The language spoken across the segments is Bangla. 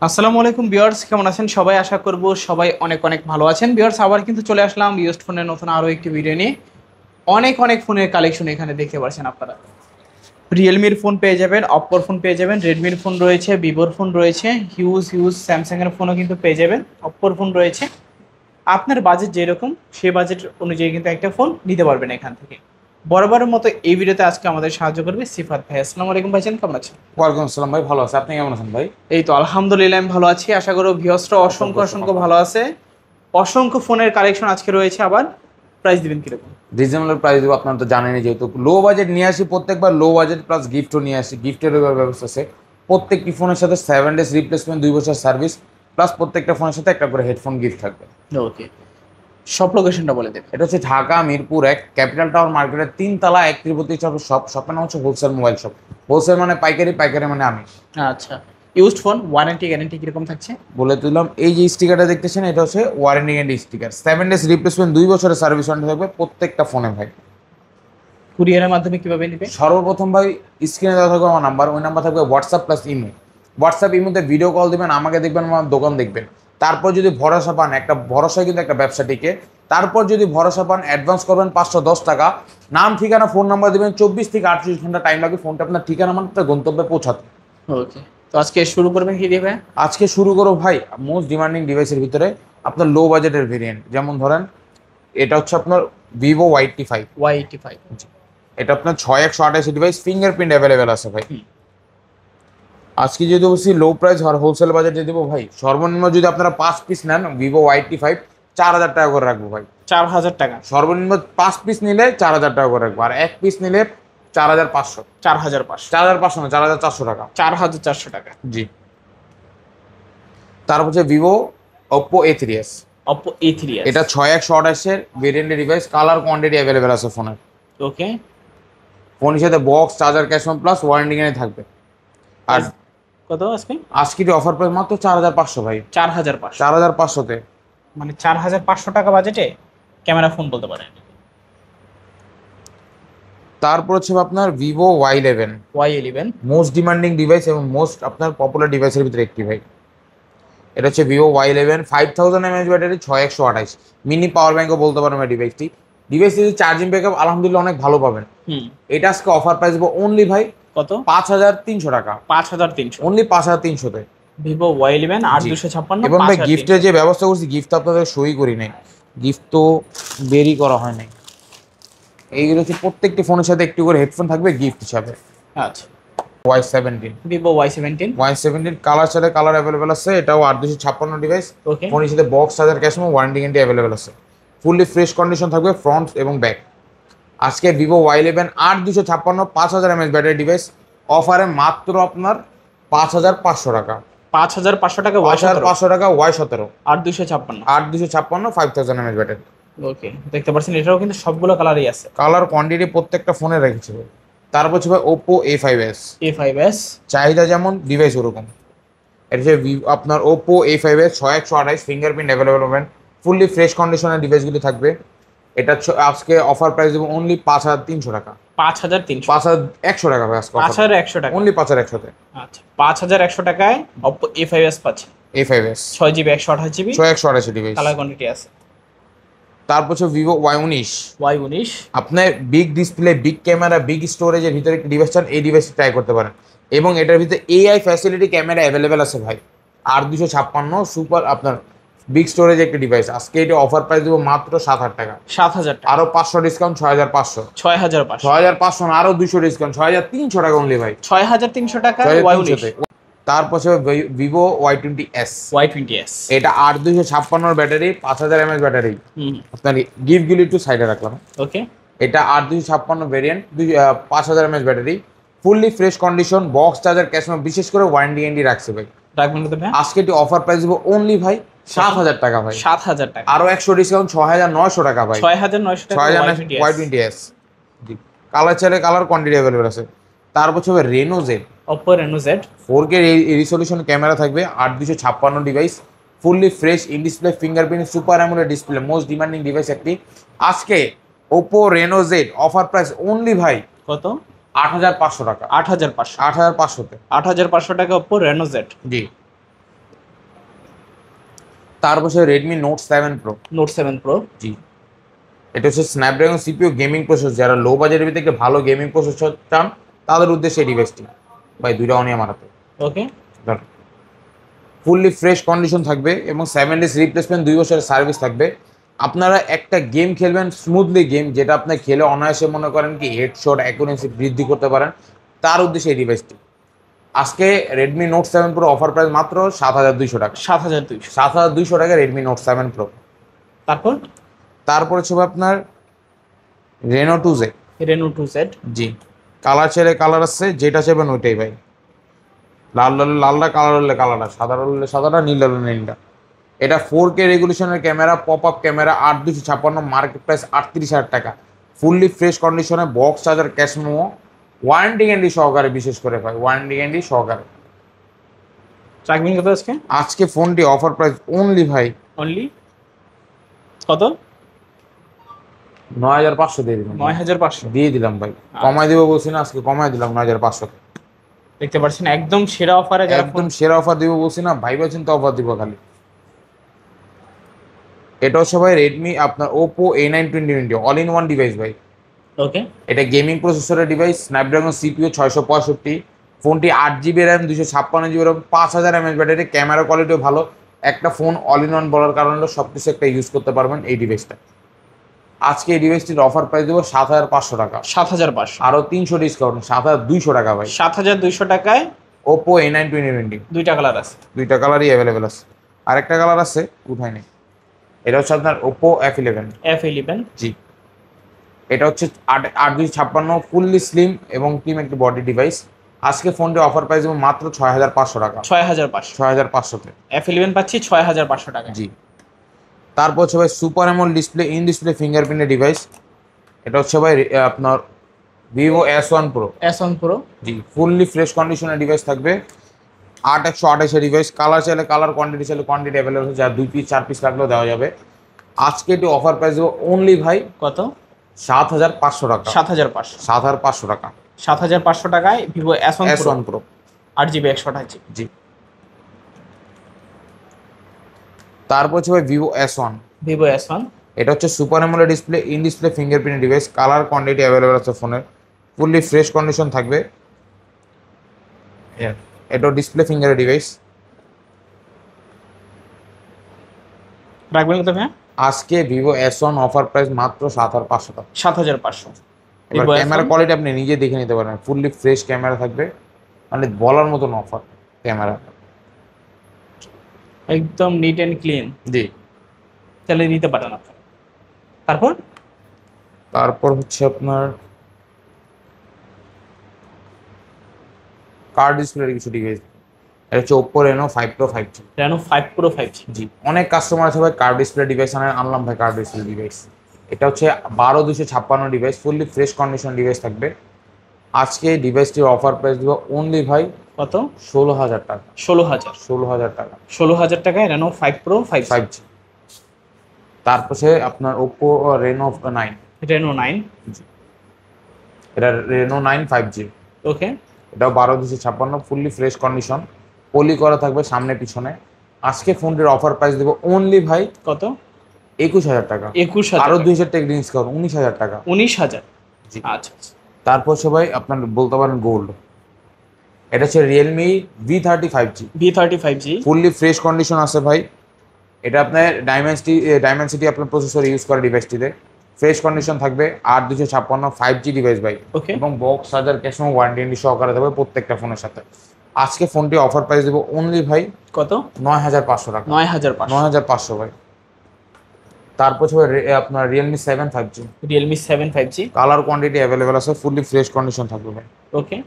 আসসালামু আলাইকুম ভিউয়ার্স, কেমন আছেন সবাই? আশা করব সবাই অনেক অনেক ভালো আছেন। ভিউয়ার্স, আবার কিন্তু চলে আসলাম ইউজড ফোনের নতুন আরও একটি ভিডিও নিয়ে। অনেক অনেক ফোনের কালেকশন এখানে দেখতে পাচ্ছেন আপনারা। রিয়েলমির ফোন পেয়ে যাবেন, অপ্পোর ফোন পেয়ে যাবেন, রেডমির ফোন রয়েছে, ভিভোর ফোন রয়েছে, হিউজ হিউজ স্যামসাংয়ের ফোনও কিন্তু পেয়ে যাবেন, অপ্পোর ফোন রয়েছে। আপনার বাজেট যেরকম সেই বাজেট অনুযায়ী কিন্তু একটা ফোন নিতে পারবেন এখান থেকে। বরাবরের মতো এই ভিডিওতে আজকে আমাদের সাহায্য করবে সিফাত ভাই। আসসালামু আলাইকুম ভাইজান, কেমন আছেন? ওয়ালাইকুম আসসালাম ভাই, ভালো আছে। আপনি কেমন আছেন ভাই? এই তো আলহামদুলিল্লাহ আমি ভালো আছি। আশা করব ভিউয়ার্সরা অসংখ্য অসংখ্য ভালো আছে। অসংখ্য ফোনের কালেকশন আজকে রয়েছে। আবার প্রাইস দিবেন কিরকম? রিজনেবল প্রাইস দেবো, আপনারা তো জানেনই, যেহেতু লো বাজেট নিয়ে আসি প্রত্যেকবার, লো বাজেট প্লাস গিফটও নিয়ে আসি। গিফটের ব্যবস্থা আছে। প্রত্যেকটি ফোনের সাথে 7 days রিপ্লেসমেন্ট, 2 বছর সার্ভিস, প্লাস প্রত্যেকটা ফোনের সাথে একটা করে হেডফোন গিফট থাকবে। ওকে, সব লোকেশনটা বলে দেবেন। এটা হচ্ছে ঢাকা মিরপুর 1 ক্যাপিটাল টাওয়ার মার্কেটের 3 তলা 1 শপের নাম হচ্ছে হোলসেল মোবাইল শপ। হোলসেল মানে পাইকারি, পাইকারি মানে আমি। আচ্ছা, ইউজড ফোন ওয়ারেন্টি গ্যারান্টি কিরকম থাকছে? বলে দিলাম, এই যে স্টিকারটা দেখতেছেন এটা হচ্ছে warranty guarantee sticker. 7 days replacement, 2 বছরের সার্ভিস ওয়ারেন্টি থাকবে প্রত্যেকটা ফোনে ভাই। কুরিয়ারের মাধ্যমে কিভাবে নেবে? সর্বপ্রথম ভাই, স্ক্রিনে দেওয়া থাকবে আমার নাম্বার, ওই নাম্বার থাকবে হোয়াটসঅ্যাপ প্লাস ইমো। হোয়াটসঅ্যাপ ইমোতে ভিডিও কল দিবেন, আমাকে দেখবেন, আমার দোকান দেখবেন। তারপর যদি ভরসা পান, একটা ভরসায় কিন্তু একটা ব্যবসা টিকে। তারপর যদি ভরসা পান, অ্যাডভান্স করবেন 510 টাকা। নাম, ঠিকানা, ফোন নাম্বার দিবেন। 24 থেকে 48 ঘন্টা টাইম লাগবে ফোনটা আপনার ঠিকানা মানে গন্তব্যে পৌঁছাতে। ওকে, তো আজকে শুরু করবেন কি দিয়ে ভাই? আজকে শুরু করো ভাই মোস্ট ডিমান্ডিং ডিভাইসের ভিতরে আপনার লো বাজেটের ভেরিয়েন্ট। যেমন ধরেন, এটা হচ্ছে আপনার ভিভো Y85। Y85। এটা আপনার 6128 ডিভাইস, ফিঙ্গারপ্রিন্ট অ্যাভেলেবেল আছে ভাই। আজকে যদি বলছি লো প্রাইস আর হোলসেল বাজেটে দেবো ভাই, সর্বনিম্ন যদি আপনারা 5 পিস নেন ভিভো Y85, 4000 টাকা করে রাখবো ভাই। 4000 টাকা? সর্বনিম্ন 5 পিস নিলে 4000 টাকা করে রাখবো, আর 1 পিস নিলে 4500। 4500? 4500 না, 4400 টাকা। 4400 টাকা। জি। তারপর হচ্ছে Vivo Oppo A3s। Oppo A3s। এটা 6128-এর ভেরিয়েন্টের ডিভাইস, কালার কোয়ান্টিটি অ্যাভেলেবেল আছে ফোনের। ওকে। ফোনের সাথে box, charger, cash plus warranty guarantee থাকবে। আর কত আজকে? আজকে অফার প্রাইস মাত্র 4500 ভাই। 4500? 4500-তে। মানে 4500 টাকা বাজেটে ক্যামেরা ফোন বলতে পারেন। তারপর হচ্ছে আপনার Vivo Y11। Y11। Most demanding device এবং মোস্ট আপনার পপুলার ডিভাইসের ভিতরে একটি ভাই। এটা হচ্ছে Vivo Y11, 5000 mAh battery, 6128। Mini power ব্যাঙ্কও বলতে পারেন ভাই ডিভাইসটি। ডিভাইসটি চার্জিং ব্যাকআপ আলহামদুলিল্লাহ অনেক ভালো পাবেন। এটা আজকে অফার প্রাইস দেবো অনলি ভাই কত? 5300 টাকা। 5300? অনলি 5300-তে। Vivo Y11 8256। এবং ভাই গিফটের যে ব্যবস্থা করছি, গিফট তো আপনাদের সই করি নাই, গিফট তো বেরই করা হয় নাই। এইগুলো হচ্ছে প্রত্যেকটি ফোনের সাথে একটু করে হেডফোন থাকবে গিফট হিসাবে। আচ্ছা, Y17। Vivo Y17। Y17 colour সাথে কালার অ্যাভেলেবেল আছে। এটাও 8256 ডিভাইস। ওকে। ফোনের সাথে বক্স, চার্জার, ক্যাশ এবং ওয়ারেন্টি গ্যারান্টি অ্যাভেলেবেল আছে। ফুললি ফ্রেশ কন্ডিশন থাকবে ফ্রন্ট এবং ব্যাক। আজকে Vivo Y11 8256 5000 mAh battery device অফারে মাত্র আপনার 5500 টাকা। 5500 টাকা? 5500 টাকা Y17। 8256? 8256 5000 mAh battery. ওকে, দেখতে পাচ্ছেন এটাও কিন্তু সবগুলো কালারই আছে। কালার কোয়ান্টিটি প্রত্যেকটা ফোনে রেখেছে ভাই। তারপর হচ্ছে ভাই ওপো A5s। A5s। চাহিদা যেমন ডিভাইস ওরকম। এটা হচ্ছে আপনার ওপো A5s 6128, ফিঙ্গারপ্রিন্ট অ্যাভেলেবেল পাবেন। ফুললি ফ্রেশ কন্ডিশনের ডিভাইসগুলি থাকবে। এটা আজকে অফার প্রাইস দেবো অনলি 5300 টাকা। 5300? 5100 টাকা ভাই আজকে। 5100 টাকা? অনলি 5100-তে। আচ্ছা, 5100 টাকায় অপ্পো A5s পাচ্ছেন। A5s 6GB 128GB 6128 device. Colour quantity আছে। তারপর হচ্ছে ভিভো Y19। Y19। আপনার big display, big camera, big স্টোরেজের ভিতরে একটি ডিভাইস চান, এই ডিভাইসটি ট্রাই করতে পারেন। এবং এটার ভিতরে AI ফ্যাসিলিটি ক্যামেরা অ্যাভেলেবেল আছে ভাই। 8256 সুপার আপনার বিগ স্টোরেজ একটি ডিভাইস। আজকে এটা অফার প্রাইস দেবো মাত্র 7000 টাকা। 7000 টাকা? আরো 500 ডিসকাউন্ট, 6500। 6500? 6500 না, আরো 200 ডিসকাউন্ট, 6300 টাকা অনলি ভাই। 6300 টাকা Y19। তারপর হচ্ছে ভিভো Y20s। Y20s। এটা 8256 ব্যাটারি, 5000 mAh ব্যাটারি। আপনার গিফটগুলি একটু সাইডে রাখলাম। ওকে। এটা 8256 variant, 5000 mAh battery, fully fresh condition, box, charger, cash, বিশেষ করে ওয়ারেন্টি গ্যারান্টি রাখছে ভাই। রাখবেন কত ভাই? আজকে এটি অফার প্রাইস দেবো অনলি ভাই 7000 টাকা ভাই। 7000 টাকা? আরো 100 ডিসকাউন্ট, 6900 টাকা ভাই। 6900 টাকা Y20s। জি। কালার চাইলে কালার কোয়ান্টিটি অ্যাভেলেবল আছে। তারপর হচ্ছে Reno Z. Oppo Reno Z. 4K resolution camera থাকবে, 8256 device, fully fresh in display, fingerprint, super AMOLED display, most demanding device একটি। আজকে Oppo Reno Z offer price only ভাই কত? 8500 টাকা। 8500? 8500-তে। 8500 টাকা অপ্পো রেনো জেড। জি। তারপর Redmi Note 7 pro. Note 7 pro. জি, এটা হচ্ছে স্ন্যাপড্রাগন সিপিইউ গেমিং প্রসেসর। যারা লো বাজেটের ভিতরে একটা ভালো গেমিং প্রসেসর চান তাদের উদ্দেশ্যে এই ডিভাইসটি ভাই। দুইটা অনিয়া মারাতে। ওকে, ফুললি ফ্রেশ কন্ডিশন থাকবে এবং 7 ডেজ রিপ্লেসমেন্ট, 2 বছরের সার্ভিস থাকবে। আপনারা একটা গেম খেলবেন স্মুথলি, গেম যেটা আপনি খেলে অনায়াসে মনে করেন কি হেডশট অ্যাকুরেন্সি বৃদ্ধি করতে পারেন, তার উদ্দেশ্যে এই ডিভাইসটি। আজকে Redmi Note 7 pro offer price মাত্র 7200 টাকা। 7200। 7200 টাকা রেডমি নোট 7 প্রো। তারপর হচ্ছে আপনার রেনো 2Z। Reno 2Z। জি, কালার চাইলে কালার আছে, যেটা চাইবেন ওইটাই ভাই। লাল হলে লালটা, কালার হলে কালারটা, সাদা হলে সাদাটা, নীল হলে নীলটা। এটা 4K রেগুলেশনের camera, pop up camera, 8256, market price 38,000 টাকা। ফুললি ফ্রেশ কন্ডিশনে, box charger, cash memo, warranty guarantee সহকারে, বিশেষ করে ভাই ওয়ারেন্টি গ্যারান্টি সহকারে। রাখবেন কত আজকে? আজকে ফোনটি অফার প্রাইস অনলি ভাই, অনলি কত? 9500 দিয়ে দিলাম। 9500 দিয়ে দিলাম ভাই, কমাই দিব বলছি না, আজকে কমাই দিলাম 9500। দেখতে পাচ্ছেন একদম সেরা অফারে, যারা একদম সেরা অফার দিব বলছি না, ভাইবা চিন্তা অফার দিব খালি। এটা হচ্ছে ভাই রেডমি আপনার Oppo A9 2020 all in one device ভাই। ওকে, এটা গেমিং প্রসেসরের ডিভাইস, স্ন্যাপড্রাগন সিপিইউ 665। ফোনটি 8GB RAM, 256GB RAM, 5000 mAh battery, camera কোয়ালিটিও ভালো। একটা ফোন অল ইন ওয়ান বলার কারণে সব কিছু একটা ইউজ করতে পারবেন এই ডিভাইসটা। আজকে এই ডিভাইসটির অফার প্রাইস দেবো 7500 টাকা। 7500, আরও 300 ডিসকাউন্ট, 7200 টাকা ভাই। 7200 টাকায় ওপো A9 2020। দুইটা কালার আছে, দুইটা কালারই অ্যাভেলেবেল আছে, আরেকটা কালার আছে উঠাই নেই। এটা হচ্ছে আপনার ওপো F11। F11। জি, এটা হচ্ছে 8/256 ফুললি স্লিম এবং ক্লিম একটি বডি ডিভাইস। আজকে ফোনটি অফার প্রাইস দেবো মাত্র 6500 টাকা। 6500, 6500-তে F11 পাচ্ছি 6500 টাকা। জি। তারপর হচ্ছে ভাই super AMOLED display, in display ফিঙ্গারপ্রিন্টের ডিভাইস। এটা হচ্ছে ভাই আপনার Vivo S1 pro. S1 pro. জি, ফুললি ফ্রেশ কন্ডিশনের ডিভাইস থাকবে। 8128 ডিভাইস, কালার চাইলে কালার, কোয়ান্টিটি চাইলে কোয়ান্টিটি অ্যাভেলেবল আছে, যা 2 পিস 4 পিস লাগলেও দেওয়া যাবে। আজকে এটি অফার প্রাইস দেবো অনলি ভাই কত? 7500 টাকা। 7500, 7500 টাকা। 7500 টাকায় Vivo S1 pro 8GB 128GB। জি। তারপর হচ্ছে ভাই ভিভো S1। Vivo S1। এটা হচ্ছে super AMOLED display, in display fingerprint device, colour quantity available আছে ফোনের, ফুললি ফ্রেশ কন্ডিশন থাকবে। এটা ডিসপ্লে ফিঙ্গারের ডিভাইস। রাখবেন কত ভাই? আজকে ভিভো S1 অফার প্রাইস মাত্র 7500 টাকা। 7500। এবার ক্যামেরা কোয়ালিটি আপনি নিজে দেখে নিতে পারেন, ফুললি ফ্রেশ ক্যামেরা থাকবে, মানে বলার মতন অফার ক্যামেরা, একদম নিট এন্ড ক্লিন। জি। তাহলে নিতে পারেন আপনারা। তারপর হচ্ছে আপনার কার্ড ডিসপ্লের কিছু ডিভাইস। এটা হচ্ছে Oppo Reno 5 pro 5G। Reno 5 pro 5G। জি, অনেক কাস্টমার আছে ভাই কার্ড ডিসপ্লে ডিভাইস আনলাম ভাই কার্ড ডিসপ্লে ডিভাইস। এটা হচ্ছে 12256 device, fully fresh condition device থাকবে। আজকে এই ডিভাইসটির অফার প্রাইস দিব অনলি ভাই কত? 16000 টাকা। 16000 টাকা। 16000 টাকায় রেনো 5 প্রো 5G। তারপরে আপনার ওপ্পো রেনো 9। রেনো 9। এটা রেনো 9 5G। ওকে, এটাও 12256, ফুললি ফ্রেশ কন্ডিশন, পলি করা থাকবে সামনে পিছনে। আজকে ফোনটির অফার প্রাইস দেবো অনলি ভাই কত? 21000 টাকা। 21000, আরো 2000 টাকা ডিসকাউন্ট, 19000 টাকা। 19000। জি। আচ্ছা। তারপর সবাই আপনার বলতে পারেন গোল্ড। এটা হচ্ছে Realme V30 5G। V30 5G fully fresh condition আছে ভাই। এটা আপনার ডায়মেনসিটি আপনার প্রসেসর ইউজ করা ডিভাইসটিতে, ফ্রেশ কন্ডিশন থাকবে। 8256 5G ডিভাইস ভাই। ওকে, এবং box charger, cash memo, warranty সহকারে দেবে প্রত্যেকটা ফোনের সাথে। আজকে ফোনটি অফার প্রাইস দেবো অনলি ভাই কত? 9500 টাকা। 9500। 9500 ভাই। তারপর হচ্ছে আপনার Realme 7 5G। Realme 7 5G। Colour quantity available আছে, ফুললি ফ্রেশ কন্ডিশন থাকবে ভাই। ওকে,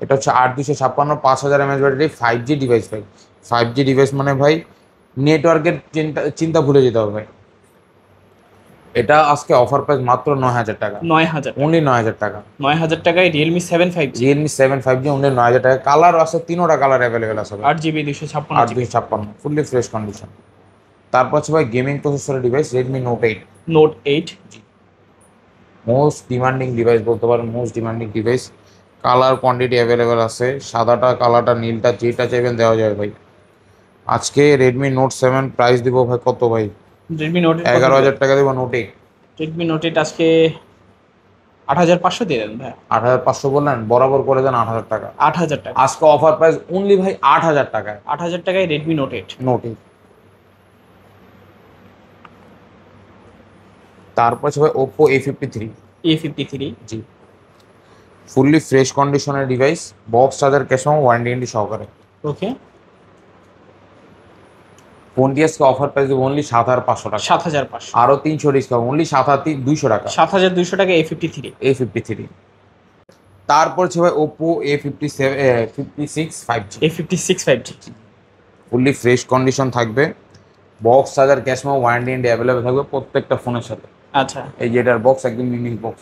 এটা হচ্ছে 8256, 5000 mAh ব্যাটারি, 5G ডিভাইস ভাই। 5G ডিভাইস মানে ভাই নেটওয়ার্কের চিন্তা ভুলে যেতে হবে ভাই। এটা আজকে অফার প্রাইস মাত্র 9000 টাকা। 9000, অনলি 9000 টাকা। 9000 টাকায় Realme 7 5G। Realme 7 5G only 9000 টাকা। কালার আছে, তিনোটা কালার অ্যাভেলেবেল আছে ভাই। 8GB 256GB। 8256, fully fresh condition. তারপর হচ্ছে ভাই গেমিং প্রসেসরের device Redmi Note 8। Note 8 most demanding device বলতে পারেন, most demanding device. Colour quantity available আছে, সাদাটা, কালারটা, নীলটা, যেটা চাইবেন দেওয়া যাবে ভাই। আজকে রেডমি নোট 7 প্রাইস দিব ভাই কত ভাই? রেডমি নোট 11,000 টাকা দিব নোট 8। রেডমি নোট 8 আজকে 8,500 দিয়ে দেন ভাই। 8,500 বললেন, বরাবর করে দেন 8,000 টাকা। 8,000 টাকা। আজকে অফার প্রাইস অনলি ভাই 8,000 টাকায় 8,000 টাকায় রেডমি নোট 8। নোট 8। তারপর আছে ভাই ওপ্পো A53। A53 জি, ফুললি ফ্রেশ কন্ডিশনের device, box charger, cash memo, warranty সহকারে। ওকে। ফোনটি আজকে অফার প্রাইস দেবো অনলি 7,500 টাকা। 7,500। আরো 300 ডিসকাউন্ট, অনলি 7,200 টাকা। 7,200 টাকা A53। A53। তারপর আছে ভাই Oppo A56 5G। A56 5G। Fully fresh condition থাকবে, box charger, cash memo, warranty available থাকবে প্রত্যেকটা ফোনের সাথে। আচ্ছা, এই যে এটার বক্স একদম ইউনিক বক্স।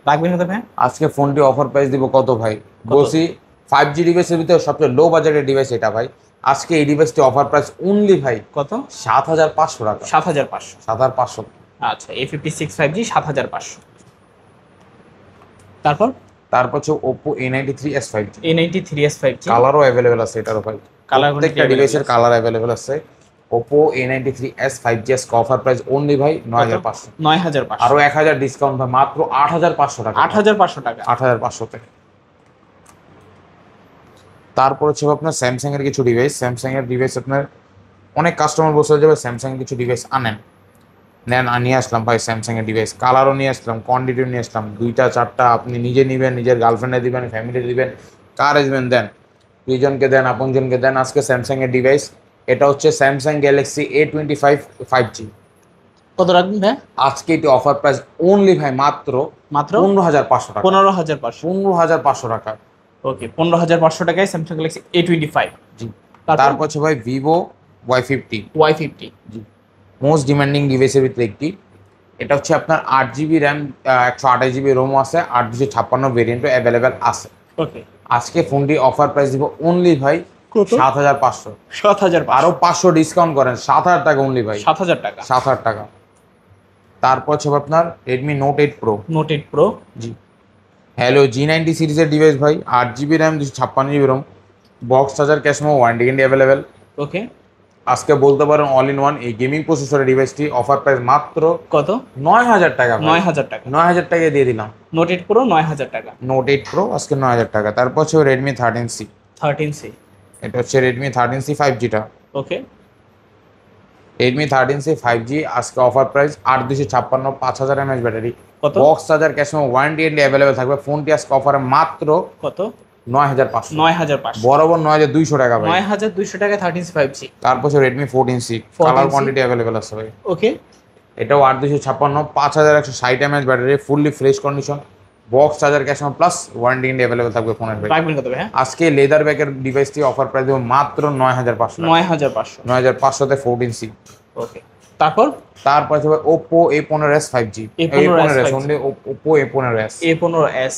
রাখবেন কত ভাই? আজকে ফোনটি অফার প্রাইস দিব কত ভাই? কত? বলছি 5G ডিভাইসের ভিতরে সবচেয়ে লো বাজেটের ডিভাইস এটা ভাই। আজকে এই ডিভাইসটি অফার প্রাইস অনলি ভাই কত? 7,500 টাকা। 7,500। 7,500। আচ্ছা, A56 5G 7,500। তারপর হচ্ছে Oppo A93s 5G। A93s 5G। কালারও অ্যাভেলেবেল আছে এটারও ভাই। কালার প্রত্যেকটা ডিভাইসের কালার অ্যাভেলেবেল আছে। ওপ্পো A93s 5G আজকে অফার প্রাইস অনলি ভাই 9,500। 9,500। আরো 1,000 ডিসকাউন্ট ভাই, মাত্র 8,500 টাকা। 8,500 টাকা। 8,500 তে। তারপর হচ্ছে আপনার স্যামসাং এর কিছু ডিভাইস। স্যামসাং এর ডিভাইস আপনার অনেক কাস্টমার বসে যাবে স্যামসাং এর কিছু ডিভাইস আনেন, নেন। নিয়ে আসলাম ভাই স্যামসাং এর ডিভাইস, কালারও নিয়ে আসলাম, কোয়ান্টিটিও নিয়ে আসলাম। 2টা 4টা আপনি নিজে নেবেন, নিজের গার্লফ্রেন্ডে দিবেন, ফ্যামিলি দিবেন, কার আসবেন দেন, প্রিয়জনকে দেন, আপনজনকে দেন। আজকে স্যামসাং এর ডিভাইস, এটা হচ্ছে স্যামসাং গ্যালাক্সি A25 5G। কত রাখবেন ভাই? আজকে এটি অফার প্রাইস অনলি ভাই মাত্র 15,500 টাকা। 15,500। 15,500 টাকা। ওকে, 15,500 টাকায় স্যামসাং গ্যালাক্সি A25। জি। তারপর হচ্ছে ভাই ভিভো Y50। Y50। জি, মোস্ট ডিমান্ডিং ডিভাইসের ভিতরে একটি। এটা হচ্ছে আপনার 8GB র্যাম, 128GB রোমও আছে, 8/256 ভেরিয়েন্টও অ্যাভেলেবেল আছে। ওকে। আজকে ফোনটি অফার প্রাইস দিব অনলি ভাই কত? 7,500। 7,500। আরো 500 ডিসকাউন্ট করেন, 7,000 টাকা অনলি ভাই। 7,000 টাকা। 7,000 টাকা। তারপর হচ্ছে আপনার Redmi Note 8 pro. Note 8 pro. জি, হ্যালো G90 সিরিজের ডিভাইস ভাই, 8GB RAM, 256GB ROM, box charger, cash memo, warranty available. Okay. আজকে বলতে পারেন অল ইন ওয়ান এই গেমিং প্রসেসরের ডিভাইসটি অফার প্রাইস মাত্র কত? 9,000 টাকা ভাই। 9,000 টাকা। 9,000 টাকা দিয়ে দিলাম। নোট 8 প্রো 9,000 টাকা। নোট 8 প্রো আজকে 9,000 টাকা। তারপর হচ্ছে রেডমি 13C। 13C। এটা হচ্ছে রেডমি 13C 5Gটা। ওকে। রেডমি 13C 5G আজকে অফার প্রাইস 8/256, 5,000 mAh ব্যাটারি, কত? Box charger, cash memo, warranty available থাকবে। ফোনটি আজকে অফারে মাত্র কত? 9,500। 9,500। বরাবর 9,200 টাকা ভাই। 9,200 টাকায় 13C 5G। তারপর হচ্ছে Redmi 14C, 14C colour quantity available আছে ভাই। ওকে। এটাও 8/256, 5,160 mAh battery, fully fresh condition, box charger, cash memo plus warranty available থাকবে ফোনের ভাই। রাখবেন কত ভাই? আজকে লেদার ব্যাগের ডিভাইসটি অফার প্রাইস দেবো মাত্র 9,500। 9,500। 9,500 তে 14C। ওকে। তারপর হচ্ছে Oppo A15s 5G। A15s only Oppo A15s। A15s।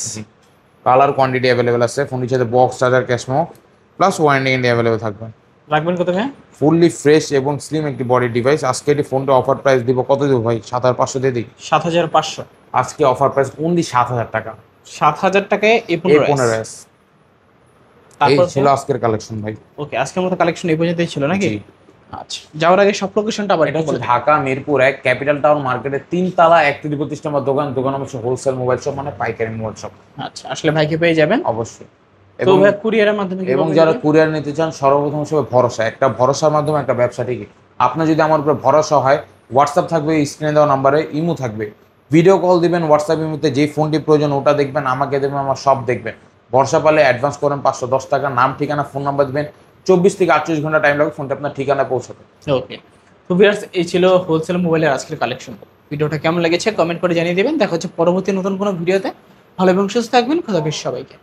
Colour quantity available আছে। ফোনটির সাথে box charger, cash memo plus warranty available থাকবে। রাখবেন কত ভাই? ফুললি ফ্রেশ এবং স্লিম একটি বডি ডিভাইস। আজকে এটি ফোনটা অফার প্রাইস দিব কত দিব ভাই? 7,500 দিয়ে দিই। 7,500। আজকে অফার প্রাইস অনলি 7,000 টাকা। 7,000 টাকায় A15s। এই তারপর ছিল আজকের কালেকশন ভাই। ওকে, আজকের মতো কালেকশন এই পর্যন্তই ছিল নাকি? জি। আচ্ছা, যাওয়ার আগে সব লোকেশনটা আবার এটা একটু হচ্ছে বলে দিন। ঢাকা মিরপুর 1 ক্যাপিটাল টাউন মার্কেটের 3 তলা 31 নম্বর দোকান। দোকান হচ্ছে হোলসেল মোবাইল শপ, মানে পাইকারি মোবাইল শপ। আচ্ছা, আসলে ভাইকে পেয়ে যাবেন অবশ্যই। তো এবং ভাই কুরিয়ারের মাধ্যমে এবং কিভাবে যারা নেবেন? কুরিয়ার নিতে চান, সর্বপ্রথম হিসেবে ভরসা, একটা ভরসার মাধ্যমে একটা ব্যবসা ঠিকই। আপনার যদি আমার উপরে ভরসা হয়, হোয়াটসঅ্যাপ থাকবে স্ক্রিনে দেওয়া নাম্বারে, ইমো থাকবে, ভিডিও কল দিবেন, হোয়াটসঅ্যাপ ইমোতে যেই ফোনটি প্রয়োজন ওটা দেখবেন, আমাকে দেবেন, আমার সব দেখবেন। ভরসা পালে অ্যাডভান্স করেন 510 টাকা, নাম, ঠিকানা, ফোন নাম্বার দিবেন। 24 থেকে 48 ঘন্টা টাইম লাগবে ফোনটা আপনার ঠিকানায় পৌঁছাতে। ওকে। তো ভিউয়ার্স, এই ছিল হোলসেল মোবাইলের আজকের কালেকশন। ভিডিওটা কেমন লেগেছে কমেন্ট করে জানিয়ে দেবেন। দেখা হচ্ছে পরবর্তী নতুন কোনো ভিডিওতে। ভালো এবং সুস্থ থাকবেন। খোদা হাফেজ সবাইকে।